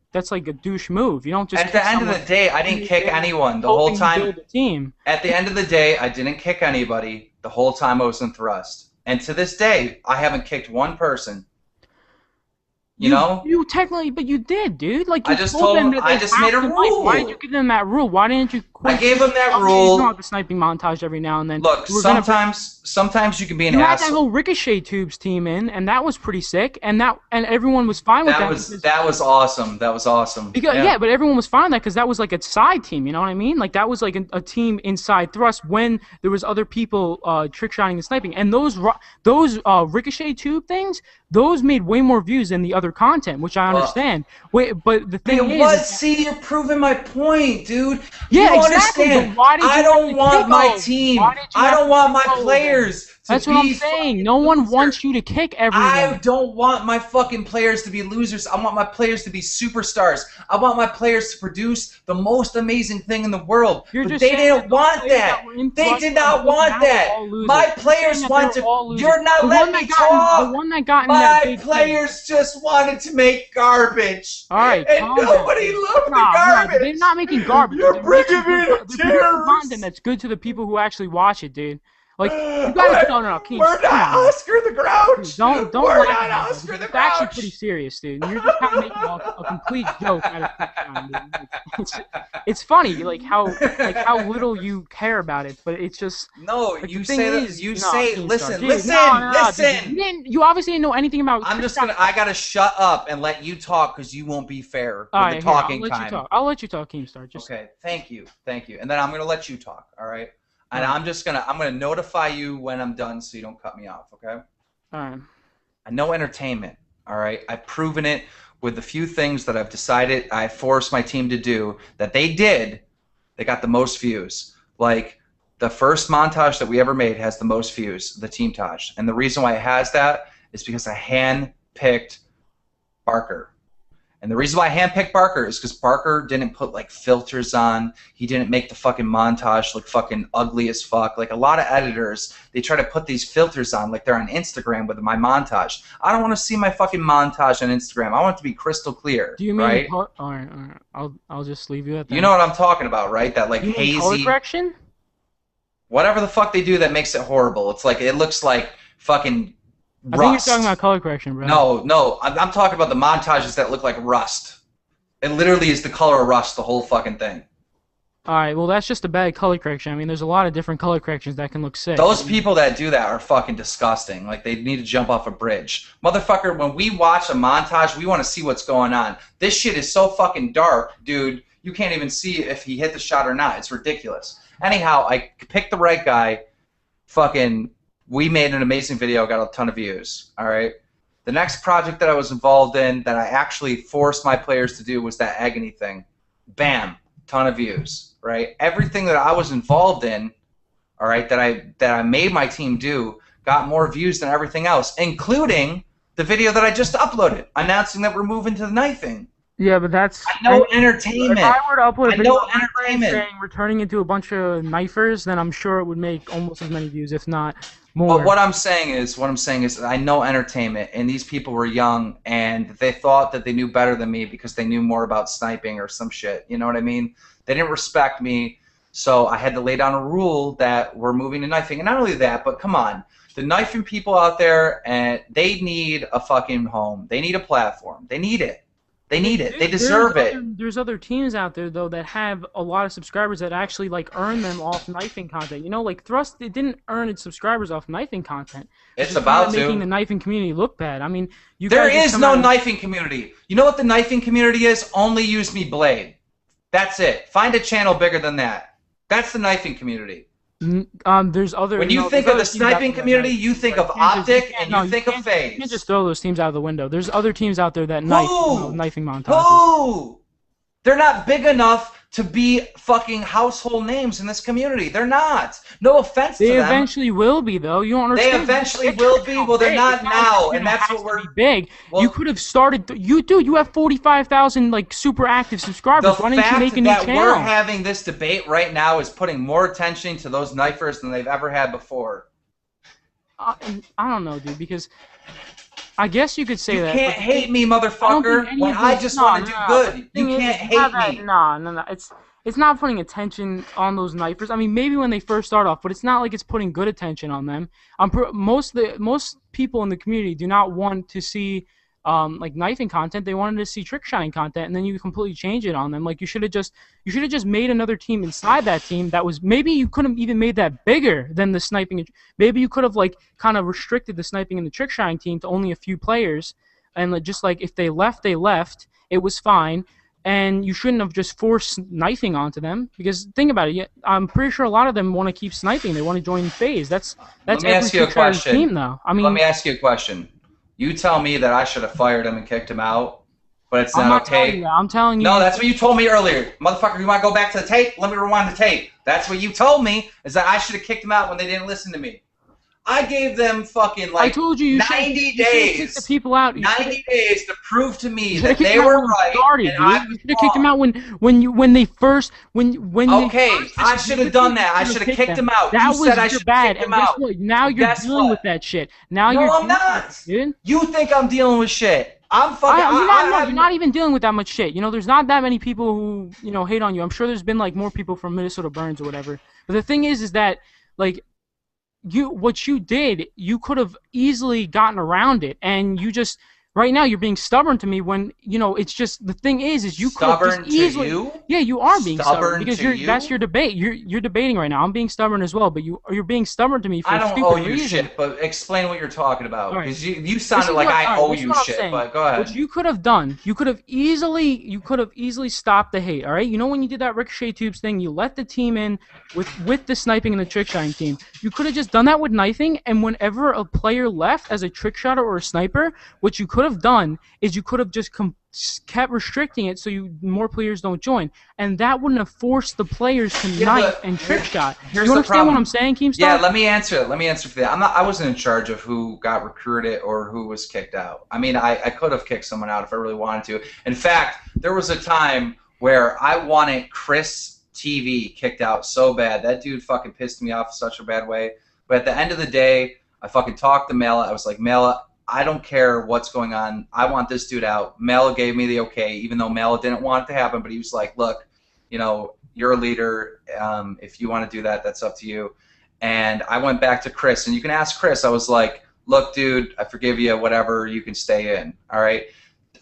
a douche move. You don't just At the kick end of someone the day, I didn't kick anyone the whole hoping you time. build a team. At the end of the day, I didn't kick anybody the whole time I was in thrust. And to this day, I haven't kicked one person. You know? You technically, but you did, dude. Like you I just told told them them. that I they just have made a to knife. rule. Why did you give them that rule? Why didn't you quit? I gave them that Okay, rule. you know, the sniping montage every now and then. Look, You were gonna- sometimes you can be an You had that asshole. whole Ricochet Tubes team in, and that was pretty sick, and everyone was fine with that. That was awesome. That was awesome. Because, yeah, but everyone was fine with that because that was like a side team. You know what I mean? Like that was like a team inside thrust when there was other people trick shotting and sniping, and those Ricochet Tube things, those made way more views than the other content, which I understand. Wait, but the thing is, see, you're proving my point, dude. Yeah, you exactly. Understand. But why did you I don't have to want kick my all of them? team. Why did you I have don't to want my kick all of them? players to That's be what I'm saying. No one wants you to kick everyone. I don't want my fucking players to be losers. I want my players to be superstars. I want my players to produce the most amazing thing in the world. You're But just they saying didn't that want players that. that were in They thrust did not now want are that. all losers. My You're players saying that want they're all to. losers. You're not The letting one me that got in- talk. The one that got in that My big thing. players just wanted to make garbage. All right, And calm down. nobody loved the No, garbage. they're not making garbage. You're They're bringing making me good- to they're producing tears. content that's good to the people who actually watch it, dude. Like you gotta no, Keem, We're come not on. Oscar the Grouch. Don't We're laugh not at me, Oscar dude. the It's actually Grouch. pretty serious, dude. You're just kind of making a complete joke out of trick shotting, dude. It's funny, like how little you care about it, but it's just No, like, you the thing say that. is, You no, say, Keemstar, listen, dude, listen, no, listen. dude, you obviously didn't know anything about. I'm just gonna. I gotta shut up and let you talk because you won't be fair All with right, the here, talking I'll let time. you talk. I'll let you talk, Keemstar. Just Okay, thank you, and then I'm gonna let you talk. All right, and All right. I'm gonna notify you when I'm done so you don't cut me off. Okay. all right. I know entertainment. All right, I've proven it with the few things that I've decided I forced my team to do that they did. They got the most views. Like the first montage that we ever made has the most views, the team taj. And the reason why it has that is because I hand-picked Barker. And the reason why I handpicked Barker is because Barker didn't put like filters on. He didn't make the fucking montage look fucking ugly as fuck. Like a lot of editors, they try to put these filters on like they're on Instagram with my montage. I don't want to see my fucking montage on Instagram. I want it to be crystal clear. Do you mean right? all right, all right. I'll just leave you at that. You know what I'm talking about, right? That like You mean color hazy, correction? whatever the fuck they do that makes it horrible. It's like it looks like fucking I rust. think you're talking about color correction, bro. No, I'm talking about the montages that look like rust. It literally is the color of rust, the whole fucking thing. All right, well that's just a bad color correction. I mean, there's a lot of different color corrections that can look sick. Those people that do that are fucking disgusting. Like they need to jump off a bridge. Motherfucker, when we watch a montage, we want to see what's going on. This shit is so fucking dark, dude. You can't even see if he hit the shot or not. It's ridiculous. Anyhow, I picked the right guy. Fucking, we made an amazing video, got a ton of views. All right. The next project that I was involved in that I actually forced my players to do was that agony thing. Bam, ton of views. Right. Everything that I was involved in, all right, that I made my team do, got more views than everything else, including the video that I just uploaded announcing that we're moving to the knifing. Yeah, but I that's know if I entertainment. were to upload a I video know on my friend entertainment. saying we're turning into a bunch of knifers, then I'm sure it would make almost as many views, if not But more. what I'm saying is, I know entertainment, and these people were young, and they thought that they knew better than me because they knew more about sniping or some shit. You know what I mean? They didn't respect me, so I had to lay down a rule that we're moving to knifing. And not only that, but come on, the knifing people out there, and they need a fucking home. They need a platform. They need it. They They need it. They do. There's deserve other it. there's other teams out there though that have a lot of subscribers that actually like earn them off knifing content. You know, like Thrust, it didn't earn its subscribers off knifing content, which It's is kind of about making the to. knifing community look bad. I mean, you There guys just is come no out and knifing community. You know what the knifing community is? Only use me blade. That's it. Find a channel bigger than that. That's the knifing community. there's other When you there's think of other the teams out sniping there that knife. community, you think Right? of optic and you think of You can't just phase. throw those teams out of the window. There's other teams out there that knife, Who? knifing montages. Who? They're not big enough to be fucking household names in this community. They're not. No offense to They them. eventually will be, though. You don't They understand. eventually will be. Well, they're Big. It's not not like the now, and channel that's has what to we're. be big. You Well, could have started. You have 45,000 like super active the subscribers. Why didn't you make a fact new that we're channel? having this debate right now is putting more attention to those knifers than they've ever had before. I don't know, dude. Because I guess you could say You that, can't but hate me, I don't think motherfucker, any when of I those. just No, want no, to do no. But the good. You thing can't is you have hate that. me. No, no, no. It's not putting attention on those knifers. I mean, maybe when they first start off, but it's not like it's putting good attention on them. Most people in the community do not want to see like knifing content. They wanted to see trick shotting content, and then you completely change it on them. Like you should have just made another team inside that team that was maybe you could have even made that bigger than the sniping. Maybe you could have like kind of restricted the sniping and the trick shotting team to only a few players, and like, just like if they left, they left. It was fine, and you shouldn't have just forced knifing onto them because think about it. I'm pretty sure a lot of them want to keep sniping. They want to join phase. Let That's me every ask you a trick shotter's team, question. though. I Let mean, me ask you a question. You tell me that I should have fired him and kicked him out, but it's I'm not not telling you okay. that. I'm telling No, you. that's what you told me earlier. Motherfucker, you want to go back to the tape? Let me rewind the tape. That's what you told me, is that I should have kicked them out when they didn't listen to me. I gave them fucking I like told you 90 you should have kicked the days. people out. 90 days to prove to You me should have that kicked they them out were when they right started, and I dude. You was should have kicked them wrong. out when they first when they Okay, first I should have disagreed with done you. that. I You should should have have kicked kicked them. him out. You That said was I your should have bad. kicked him And guess out. what? Now And you're guess dealing with what? that shit. Now No, you're I'm dealing with not. it, dude. You think I'm dealing with shit. I'm fucking. You're not. I No, have you're not even dealing with that much shit. You know, there's not that many people who hate on you. I'm sure there's been like more people from Minnesota Burns or whatever. But the thing is that like what you did, you could have easily gotten around it, and you just right now you're being stubborn to me when it's just the thing is you could have just stubborn to easily. you. Yeah, you are being stubborn Stubborn because to that's you. your debate. You're debating right now. I'm being stubborn as well, but you're being stubborn to me for I a don't owe stupid you reason. shit, but explain what you're talking All about right. because you This sounded is like what. I All right. owe This is you what I'm shit. saying. But go What ahead. you could have done, you could have easily stopped the hate. All right. You know when you did that ricochet tubes thing, you let the team in with the sniping and the trick shotting team. You could have just done that with knifing, and whenever a player left as a trick shotter or a sniper, what you could have done is you could have just kept restricting it so more players don't join, and that wouldn't have forced the players to Yeah, knife but and trick shot. here's You the understand what I'm problem. saying, Yeah, Keemstar? let me answer it. Let me answer for that. I wasn't in charge of who got recruited or who was kicked out. I mean, I could have kicked someone out if I really wanted to. In fact, there was a time where I wanted Chris TV kicked out so bad. That dude fucking pissed me off in such a bad way. But at the end of the day, I fucking talked to Mela. I was like, Mela, I don't care what's going on. I want this dude out. Mela gave me the okay, even though Mela didn't want it to happen. But he was like, look, you're a leader. If you want to do that, that's up to you. And I went back to Chris, and you can ask Chris. I was like, look, dude, I forgive you, whatever, you can stay in, all right?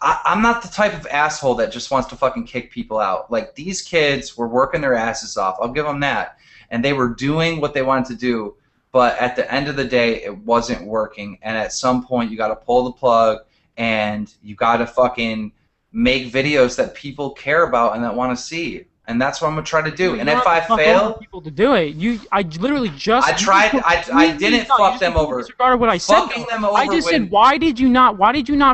I'm not the type of asshole that just wants to fucking kick people out. Like, these kids were working their asses off. I'll give them that. And they were doing what they wanted to do. But at the end of the day, it wasn't working. And at some point, you got to pull the plug, and you got to fucking make videos that people care about and that want to see. And that's what I'm gonna try to Yeah, do. but you And don't if have I to fuck over fail, people to do it. I literally just I you tried. just I didn't no, you fuck just them completely over. disregarded what I said. Fucking Though. them I over just said when why did you not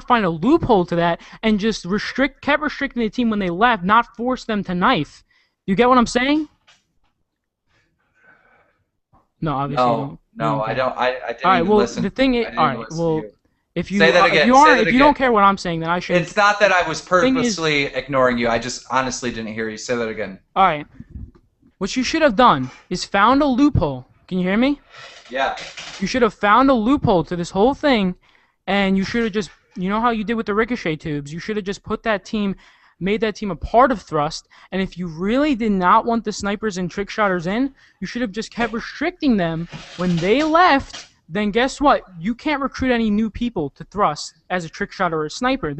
find a loophole to that and just kept restricting the team when they left, not force them to knife. You get what I'm saying? No, obviously no, you don't I care. don't. I All didn't right. even Well, listen. the thing is, I all didn't even right. listen to Well, you. If Say you that if again. you Say aren't that if you again. don't care what I'm saying, then I shouldn't. It's not that I was Thing is, purposely ignoring you. I just honestly didn't hear you. Say that again. all right. What you should have done is found a loophole. Can you hear me? Yeah. You should have found a loophole to this whole thing, and you should have just, you know how you did with the ricochet tubes. You should have just put that team, made that team a part of Thrust. And if you really did not want the snipers and trick shotters in, you should have just kept restricting them. When they left, then guess what? You can't recruit any new people to Thrust as a trick shot or a sniper.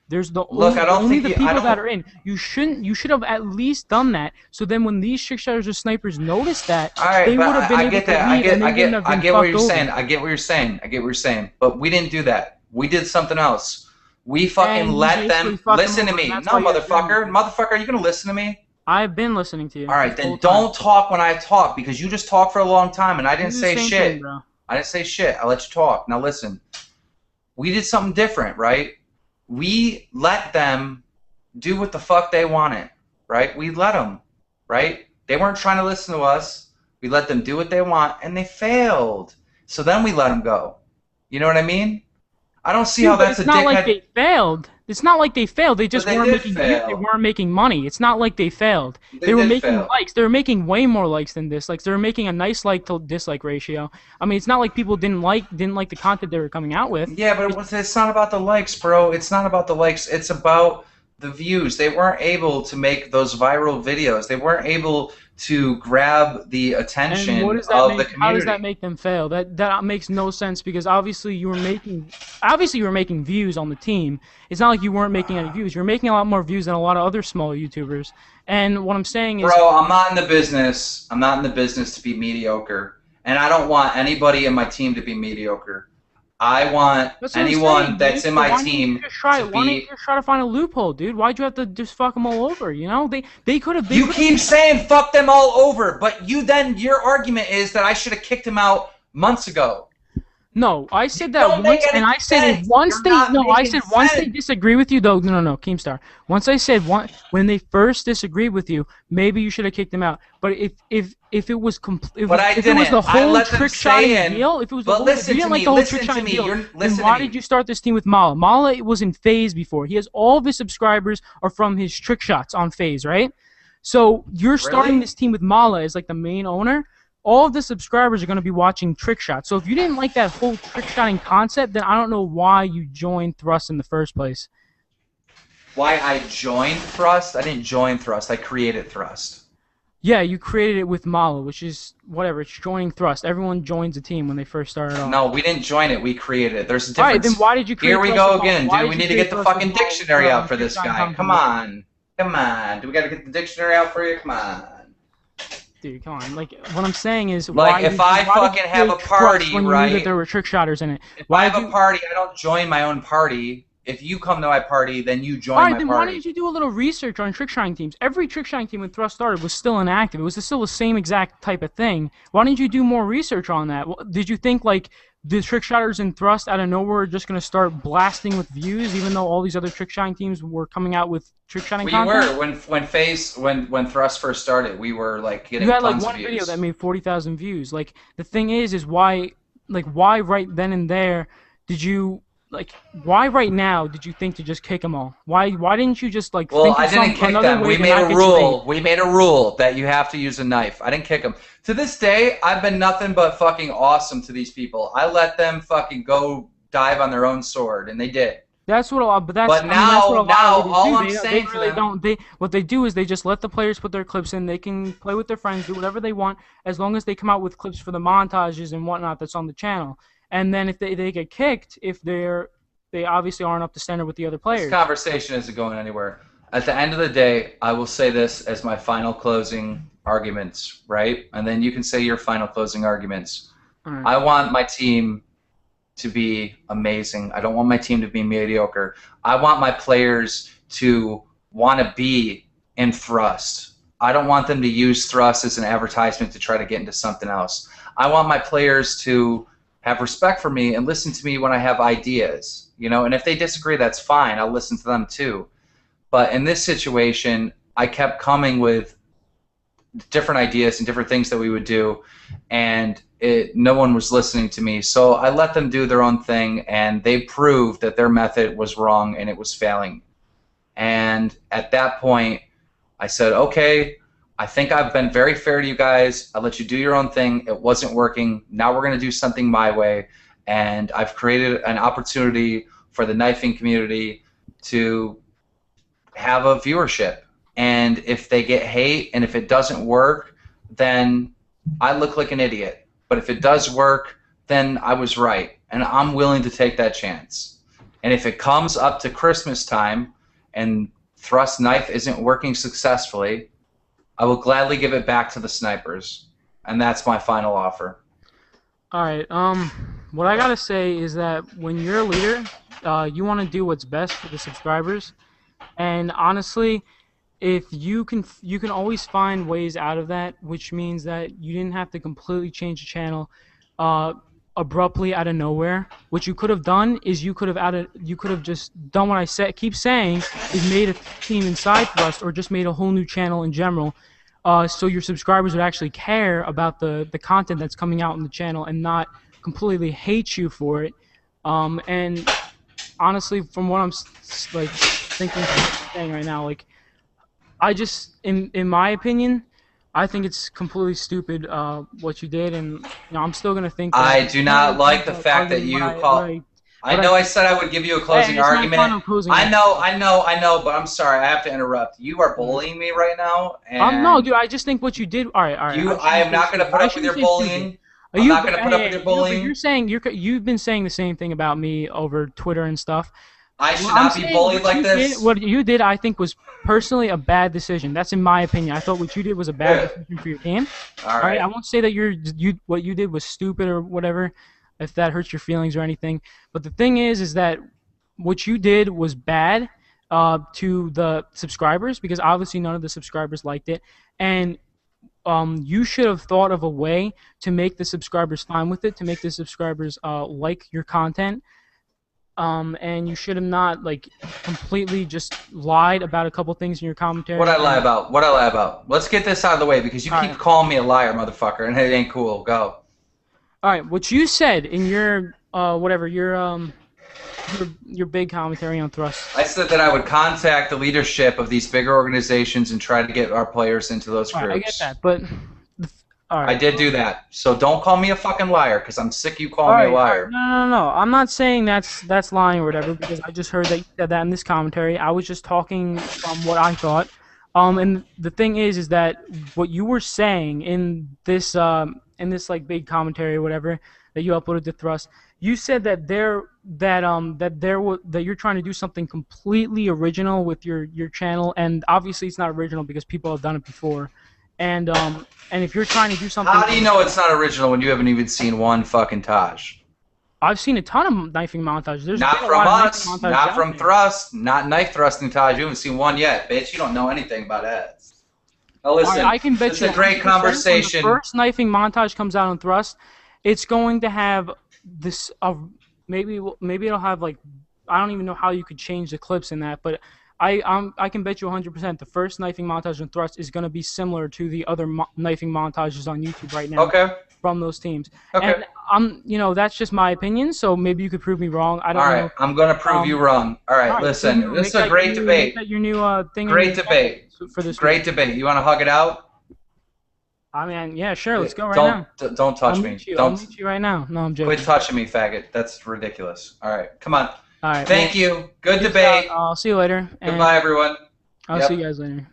There's the Look, I don't only think the you. I people that don't. are in. You should have at least done that. So then when these trick shotters or snipers noticed that, All right, they but would have been I able get to that. I leave get. and they I wouldn't get. have I been get what fucked you're over. saying. I get what you're saying. I get what you're saying. But we didn't do that. We did something else. We fucking And you let basically them fucked listen them to over, me. and that's No, why you're doing motherfucker. it. Motherfucker, are you gonna listen to me? I've been listening to you All right, this then whole time. don't talk when I talk because you just talk for a long time and I You didn't do the say same shit. thing, bro. I didn't say shit. I let you talk. Now listen. We did something different, right? We let them do what the fuck they wanted, right? We let them, right? They weren't trying to listen to us. We let them do what they want, and they failed. So then we let them go. You know what I mean? I don't see Dude, how but that's it's a not like dickhead. they failed. It's not like they failed. They just But they weren't did making views. They fail. weren't making money. It's not like they failed. They They were did making fail. likes. They were making way more likes than dislikes. They were making a nice like to dislike ratio. I mean, it's not like people didn't like the content they were coming out with. Yeah, but it's not about the likes, bro. It's not about the likes. It's about the views. They weren't able to make those viral videos. They weren't able to grab the And attention what does that of the make? How does that community. make them fail? That makes no sense because obviously you were making views on the team. It's not like you weren't making any views. You're making a lot more views than a lot of other smaller YouTubers. And what I'm saying is, Bro, I'm not in the business. I'm not in the business to be mediocre. And I don't want anybody in my team to be mediocre. I want that's what I'm anyone saying, that's dude. in So my why didn't you team just try to it? Why didn't you be. just try to find a loophole, dude? Why'd you have to just fuck them all over? You know, they could have. You keep saying fuck them all over, but your argument is that I should have kicked him out months ago. No, I said that Don't make once, and any I said if sense. once You're they not no, I making said once they sense. disagree with you though. No, Keemstar. Once I said when they first disagreed with you, maybe you should have kicked them out. But if it was But I if it was didn't. the I whole let them trick stay shotting in. deal, if it was the But whole, if listen you to didn't like me. the whole Listen trick to shotting me. deal, You're then listen why to me. did you start this team with Mala? Mala was in Phase before. He has all of his subscribers are from his trick shots on Phase, right? So you're starting Really? this team with Mala as like the main owner. All of the subscribers are going to be watching trick shots. So if you didn't like that whole trick shotting concept, then I don't know why you joined Thrust in the first place. Why I joined Thrust? I didn't join Thrust. I created Thrust. Yeah, you created it with Mala, which is whatever. It's joining Thrust. Everyone joins a team when they first started off. No, we didn't join it. We created it. There's a All right, difference. then why did you create Here we Thrust go with Mala? again, Why dude. did We you need to create get the Thrust with fucking Mala dictionary out for trick this shotting guy. company? Come on. Come on. Do we got to get the dictionary out for you? Come on. Dude, come on. Like, what I'm saying is, Like, if I why did fucking you have a create Thrust party, when you knew right? that there were trick shotters in it? If Why I did have you? a party, I don't join my own party. If you come to my party, then you All join right, my then why party. didn't you do a little research on trick shotting teams? Every trick shotting team when Thrust started was still inactive. It was still the same exact type of thing. Why didn't you do more research on that? Did you think like the trick shotters in Thrust out of nowhere are just gonna start blasting with views, even though all these other trick shotting teams were coming out with trick shotting We content? were when Thrust first started. We were like getting You had like tons of one video views. that made 40,000 views. Like the thing is why right then and there did you like why right now did you think to just kick them all? Why didn't you just like Well, think I of didn't kick another them. way We to made not a get you bait? rule. We made a rule that you have to use a knife. I didn't kick them. To this day, I've been nothing but fucking awesome to these people. I let them fucking go dive on their own sword, and they did. That's what a lot, but But that's what a now, lot of all leaders I'm do. saying They to really them, don't. What they do is they just let the players put their clips in. They can play with their friends, do whatever they want, as long as they come out with clips for the montages and whatnot that's on the channel. And then if they get kicked, if they obviously aren't up to standard with the other this players. conversation isn't going anywhere. At the end of the day, I will say this as my final closing arguments, right? And then you can say your final closing arguments. All right. I want my team to be amazing. I don't want my team to be mediocre. I want my players to want to be in Thrust. I don't want them to use Thrust as an advertisement to try to get into something else. I want my players to have respect for me and listen to me when I have ideas, you know, and if they disagree, that's fine. I'll listen to them too. But in this situation, I kept coming with different ideas and different things that we would do, and no one was listening to me. So I let them do their own thing, and they proved that their method was wrong and it was failing. And at that point, I said, okay, I think I've been very fair to you guys. I let you do your own thing. It wasn't working. Now we're going to do something my way. And I've created an opportunity for the knifing community to have a viewership. And if they get hate and if it doesn't work, then I look like an idiot. But if it does work, then I was right. And I'm willing to take that chance. And if it comes up to Christmas time and thrust knife isn't working successfully, I will gladly give it back to the snipers. And that's my final offer. All right. What I gotta say is that when you're a leader, you want to do what's best for the subscribers. And honestly, if you can always find ways out of that, which means that you didn't have to completely change the channel abruptly out of nowhere. What you could have done is you could have just done what I keep saying, is made a team inside Thrust or just made a whole new channel in general, so your subscribers would actually care about the content that's coming out on the channel and not completely hate you for it. And honestly, from what I'm like thinking saying right now, like, I just, in my opinion, I think it's completely stupid what you did, and I'm still gonna think. I do not like the fact that you call. I know I said I would give you a closing argument. I know, but I'm sorry, I have to interrupt. You are bullying me right now. And no, dude, I just think what you did. All right. I am not gonna put up with your bullying. I'm not gonna put up with your bullying. You're saying you've been saying the same thing about me over Twitter and stuff. I should not be bullied like this. What you did, I think, was personally a bad decision. That's in my opinion. I thought what you did was a bad decision for your game. All right. I won't say that what you did was stupid or whatever, if that hurts your feelings or anything. But the thing is that what you did was bad to the subscribers, because obviously none of the subscribers liked it, and you should have thought of a way to make the subscribers fine with it, to make the subscribers like your content. And you should have not like completely just lied about a couple things in your commentary. What I lie about? What I lie about? Let's get this out of the way, because you keep calling me a liar, motherfucker, and it ain't cool. Go. All right, what you said in your whatever your big commentary on Thrust. I said that I would contact the leadership of these bigger organizations and try to get our players into those groups. I get that, but all right. I did do that. So don't call me a fucking liar, because I'm sick of you calling me a liar. No. I'm not saying that's lying or whatever, because I just heard that you said that in this commentary. I was just talking from what I thought. And the thing is that what you were saying in this like big commentary or whatever that you uploaded to Thrust, you said that you're trying to do something completely original with your channel, and obviously it's not original because people have done it before. And if you're trying to do something, how do you know it's not original when you haven't even seen one fucking Taj? I've seen a ton of knifing montages. There's not from us, not from Thrust, not knife thrusting Taj. You haven't seen one yet, bitch. You don't know anything about ads. Now listen, I can bet it's a great conversation. When the first knifing montage comes out on Thrust, it's going to have this. Maybe it'll have like, I don't even know how you could change the clips in that, but I can bet you 100% the first knifing montage on Thrust is going to be similar to the other knifing montages on YouTube right now. Okay. From those teams. Okay. And that's just my opinion. So maybe you could prove me wrong. I don't know. All right, I'm going to prove you wrong. All right, listen. This is a great debate. Your new thing. Great debate. For this. Great debate. You want to hug it out? I mean, yeah, sure. Let's go right now. Don't touch me. I'll meet you right now. No, I'm joking. Quit touching me, faggot. That's ridiculous. All right, come on. All right. Thank you. Good debate. I'll see you later. Goodbye, everyone. I'll see you guys later.